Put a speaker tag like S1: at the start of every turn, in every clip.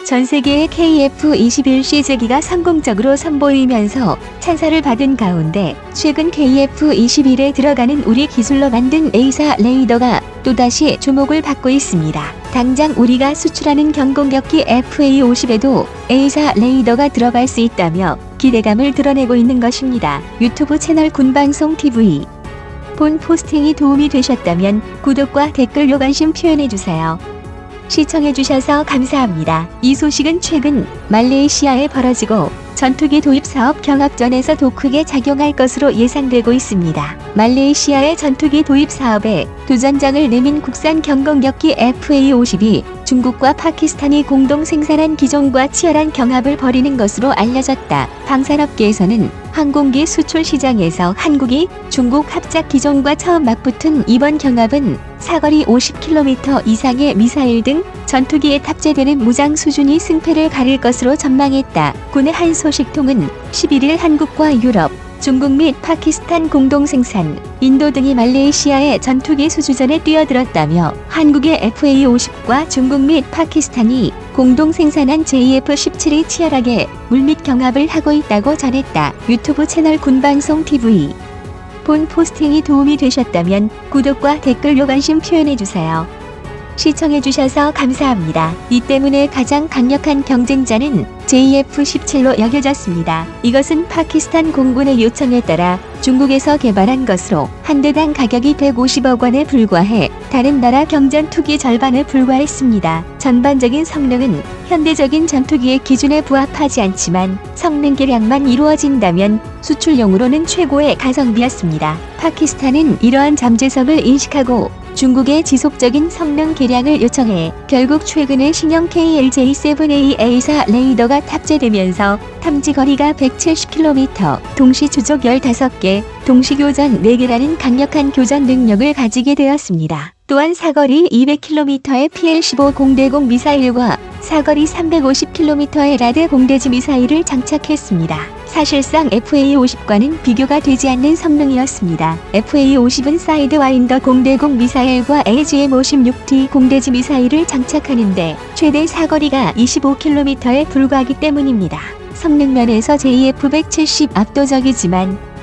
S1: 전 세계의 KF-21C 제기가 성공적으로 선보이면서 찬사를 받은 가운데 최근 KF-21에 들어가는 우리 기술로 만든 A사 레이더가 또다시 주목을 받고 있습니다. 당장 우리가 수출하는 경공격기 FA-50에도 A사 레이더가 들어갈 수 있다며 기대감을 드러내고 있는 것입니다. 유튜브 채널 군방송TV. 본 포스팅이 도움이 되셨다면 구독과 댓글로 관심 표현해주세요. 시청해주셔서 감사합니다. 이 소식은 최근 말레이시아에 벌어지고 전투기 도입 사업 경합전에서 더 크게 작용할 것으로 예상되고 있습니다. 말레이시아의 전투기 도입 사업에 도전장을 내민 국산 경공격기 FA-50이 중국과 파키스탄이 공동 생산한 기종과 치열한 경합을 벌이는 것으로 알려졌다. 방산업계에서는 항공기 수출 시장에서 한국이 중국 합작 기종과 처음 맞붙은 이번 경합은 사거리 50km 이상의 미사일 등 전투기에 탑재되는 무장 수준이 승패를 가릴 것으로 전망했다. 군의 한 소식통은 11일 한국과 유럽, 중국 및 파키스탄 공동 생산, 인도 등이 말레이시아의 전투기 수주전에 뛰어들었다며 한국의 FA-50과 중국 및 파키스탄이 공동 생산한 JF-17이 치열하게 물밑 경합을 하고 있다고 전했다. 유튜브 채널 군방송TV. 본 포스팅이 도움이 되셨다면 구독과 댓글로 관심 표현해주세요. 시청해주셔서 감사합니다. 이 때문에 가장 강력한 경쟁자는 JF-17로 여겨졌습니다. 이것은 파키스탄 공군의 요청에 따라 중국에서 개발한 것으로 한 대당 가격이 150억 원에 불과해 다른 나라 경전투기 절반에 불과했습니다. 전반적인 성능은 현대적인 전투기의 기준에 부합하지 않지만 성능 개량만 이루어진다면 수출용으로는 최고의 가성비였습니다. 파키스탄은 이러한 잠재성을 인식하고 중국의 지속적인 성능 개량을 요청해 결국 최근에 신형 KLJ-7A A사 레이더가 탑재되면서 탐지 거리가 170km, 동시 추적 15개, 동시 교전 4개라는 강력한 교전 능력을 가지게 되었습니다. 또한 사거리 200km의 PL-15 공대공 미사일과 사거리 350km의 라드 공대지 미사일을 장착했습니다. 사실상 FA-50과는 비교가 되지 않는 성능이었습니다. FA-50은 사이드와인더 공대공 미사일과 AGM-56T 공대지 미사일을 장착하는데 최대 사거리가 25km에 불과하기 때문입니다. 성능 면에서 JF-170 압도적이지만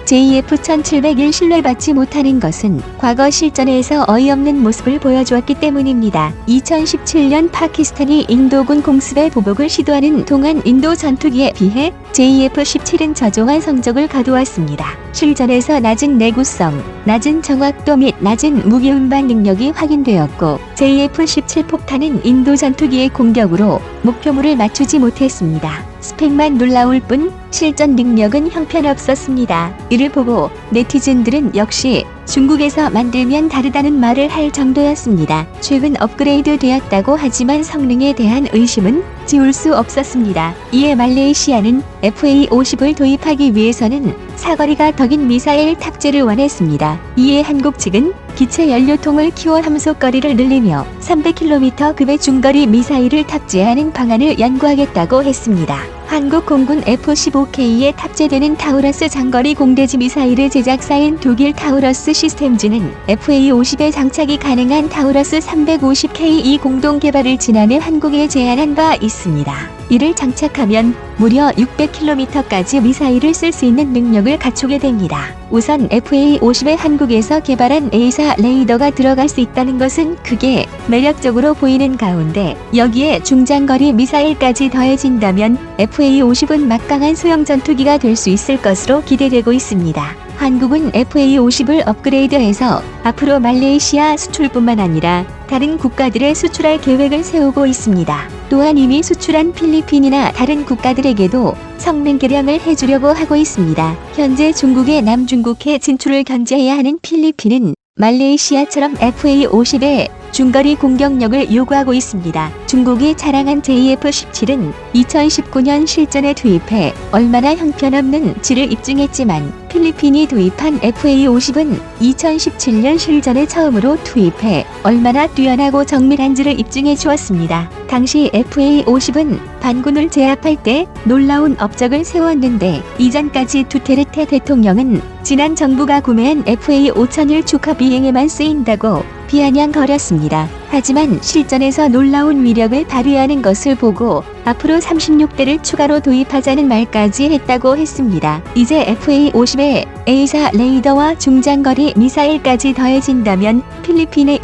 S1: JF-1701 신뢰받지 못하는 것은 과거 실전에서 어이없는 모습을 보여주었기 때문입니다. 2017년 파키스탄이 인도군 공습의 보복을 시도하는 동안 인도 전투기에 비해 JF-17은 저조한 성적을 거두었습니다. 실전에서 낮은 내구성, 낮은 정확도 및 낮은 무기 운반 능력이 확인되었고 JF-17 폭탄은 인도 전투기의 공격으로 목표물을 맞추지 못했습니다. 스펙만 놀라울 뿐 실전 능력은 형편없었습니다. 이를 보고 네티즌들은 역시 중국에서 만들면 다르다는 말을 할 정도였습니다. 최근 업그레이드 되었다고 하지만 성능에 대한 의심은 지울 수 없었습니다. 이에 말레이시아는 FA-50을 도입하기 위해서는 사거리가 더 긴 미사일 탑재를 원했습니다. 이에 한국 측은 기체 연료통을 키워 함속거리를 늘리며 300km급의 중거리 미사일을 탑재하는 방안을 연구하겠다고 했습니다. 한국 공군 F-15K에 탑재되는 타우러스 장거리 공대지 미사일의 제작사인 독일 타우러스 시스템즈는 FA-50에 장착이 가능한 타우러스 350K 공동 개발을 지난해 한국에 제안한 바 있습니다. 이를 장착하면 무려 600km까지 미사일을 쓸 수 있는 능력을 갖추게 됩니다. 우선 FA-50에 한국에서 개발한 A사 레이더가 들어갈 수 있다는 것은 크게 매력적으로 보이는 가운데 여기에 중장거리 미사일까지 더해진다면 FA-50은 막강한 소형 전투기가 될 수 있을 것으로 기대되고 있습니다. 한국은 FA-50을 업그레이드해서 앞으로 말레이시아 수출뿐만 아니라 다른 국가들에 수출할 계획을 세우고 있습니다. 또한 이미 수출한 필리핀이나 다른 국가들에게도 성능 개량을 해주려고 하고 있습니다. 현재 중국의 남중국해 진출을 견제해야 하는 필리핀은 말레이시아처럼 FA-50의 중거리 공격력을 요구하고 있습니다. 중국이 자랑한 JF-17은 2019년 실전에 투입해 얼마나 형편없는 지를 입증했지만 필리핀이 도입한 FA-50은 2017년 실전에 처음으로 투입해 얼마나 뛰어나고 정밀한지를 입증해 주었습니다. 당시 FA-50은 반군을 제압할 때 놀라운 업적을 세웠는데 이전까지 두테르테 대통령은 지난 정부가 구매한 FA-5001 축하 비행에만 쓰인다고 비아냥거렸습니다. 하지만 실전에서 놀라운 위력을 발휘하는 것을 보고 앞으로 36대를 추가로 도입하자는 말까지 했다고 했습니다. 이제 FA-50에 A4 레이더와 중장거리 미사일까지 더해진다면 필리핀의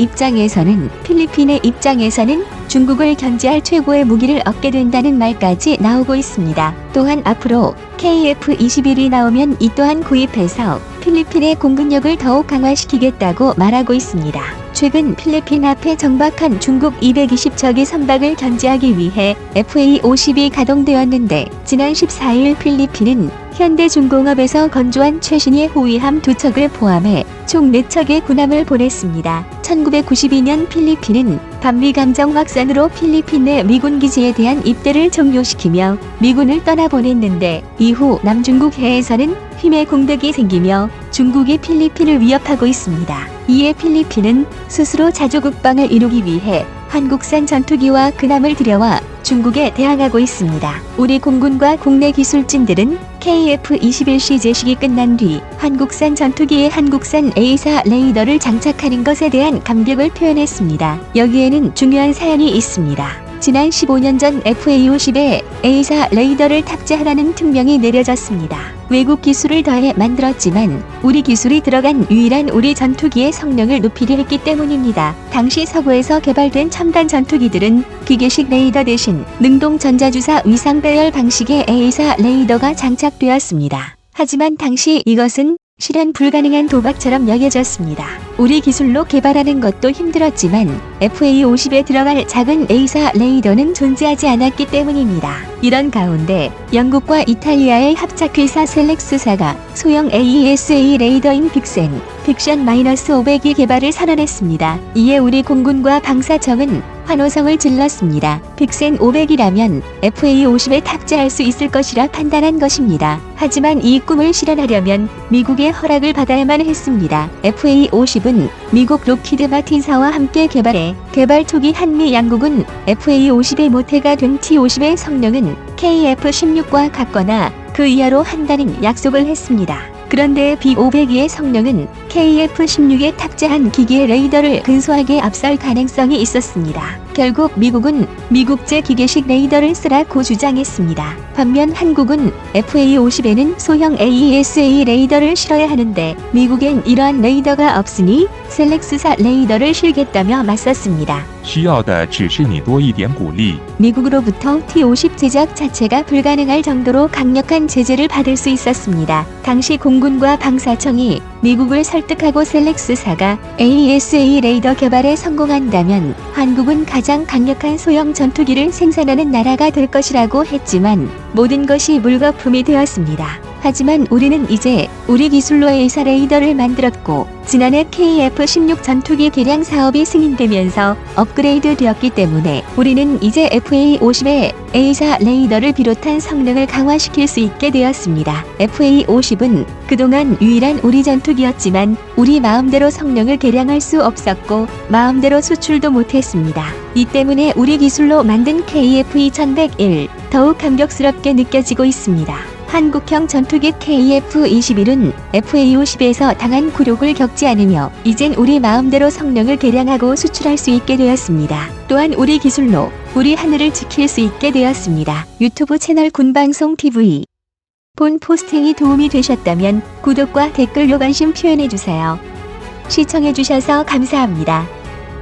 S1: 입장에서는 중국을 견제할 최고의 무기를 얻게 된다는 말까지 나오고 있습니다. 또한 앞으로 KF-21이 나오면 이 또한 구입해서 필리핀의 공군력을 더욱 강화시키겠다고 말하고 있습니다. 최근 필리핀 앞에 정박한 중국 220척의 선박을 견제하기 위해 FA-50이 가동되었는데 지난 14일 필리핀은 현대중공업에서 건조한 최신의 호위함 2척을 포함해 총 4척의 군함을 보냈습니다. 1992년 필리핀은 반미 감정 확산으로 필리핀 내 미군 기지에 대한 입대를 종료시키며 미군을 떠나보냈는데 이후 남중국 해에서는 힘의 공백이 생기며 중국이 필리핀을 위협하고 있습니다. 이에 필리핀은 스스로 자주국방을 이루기 위해 한국산 전투기와 근함을 들여와 중국에 대항하고 있습니다. 우리 공군과 국내 기술진들은 KF-21C 제식이 끝난 뒤 한국산 전투기에 한국산 A4 레이더를 장착하는 것에 대한 감격을 표현했습니다. 여기에는 중요한 사연이 있습니다. 지난 15년 전 FA-50에 A4 레이더를 탑재하라는 특명이 내려졌습니다. 외국 기술을 더해 만들었지만 우리 기술이 들어간 유일한 우리 전투기의 성능을 높이려 했기 때문입니다. 당시 서구에서 개발된 첨단 전투기들은 기계식 레이더 대신 능동 전자주사 위상 배열 방식의 A4 레이더가 장착되었습니다. 하지만 당시 이것은 실현 불가능한 도박처럼 여겨졌습니다. 우리 기술로 개발하는 것도 힘들었지만 FA-50에 들어갈 작은 A4 레이더는 존재하지 않았기 때문입니다. 이런 가운데 영국과 이탈리아의 합작회사 셀렉스사가 소형 AESA 레이더인 빅센-500이 개발을 선언했습니다. 이에 우리 공군과 방사청은 환호성을 질렀습니다. 빅센 500이라면 FA-50에 탑재할 수 있을 것이라 판단한 것입니다. 하지만 이 꿈을 실현하려면 미국의 허락을 받아야만 했습니다. FA-50은 미국 록히드 마틴사와 함께 개발해 개발 초기 한미 양국은 FA-50의 모태가 된 T-50의 성능은 KF-16과 같거나 그 이하로 한다는 약속을 했습니다. 그런데 B502의 성능은 KF-16에 탑재한 기계 레이더를 근소하게 앞설 가능성이 있었습니다. 결국 미국은 미국제 기계식 레이더를 쓰라고 주장했습니다. 반면 한국은 FA-50에는 소형 AESA 레이더를 실어야 하는데 미국엔 이러한 레이더가 없으니 셀렉스사 레이더를 실겠다며 맞섰습니다.
S2: 需要的只是你多一点鼓励。
S1: 미국으로부터 T-50 제작 자체가 불가능할 정도로 강력한 제재를 받을 수 있었습니다. 당시 공군과 방사청이 미국을 설득하고 셀렉스사가 AESA 레이더 개발에 성공한다면 한국은 가장 강력한 소형 전투기를 생산하는 나라가 될 것이라고 했지만 모든 것이 물거품이 되었습니다. 하지만 우리는 이제 우리 기술로 A4 레이더를 만들었고 지난해 KF-16 전투기 개량 사업이 승인되면서 업그레이드 되었기 때문에 우리는 이제 FA-50에 A4 레이더를 비롯한 성능을 강화시킬 수 있게 되었습니다. FA-50은 그동안 유일한 우리 전투기였지만 우리 마음대로 성능을 개량할 수 없었고 마음대로 수출도 못했습니다. 이 때문에 우리 기술로 만든 KF-2101 더욱 감격스럽게 느껴지고 있습니다. 한국형 전투기 KF-21은 FA-50에서 당한 굴욕을 겪지 않으며 이젠 우리 마음대로 성능을 개량하고 수출할 수 있게 되었습니다. 또한 우리 기술로 우리 하늘을 지킬 수 있게 되었습니다. 유튜브 채널 군방송TV 본 포스팅이 도움이 되셨다면 구독과 댓글로 관심 표현해주세요. 시청해주셔서 감사합니다.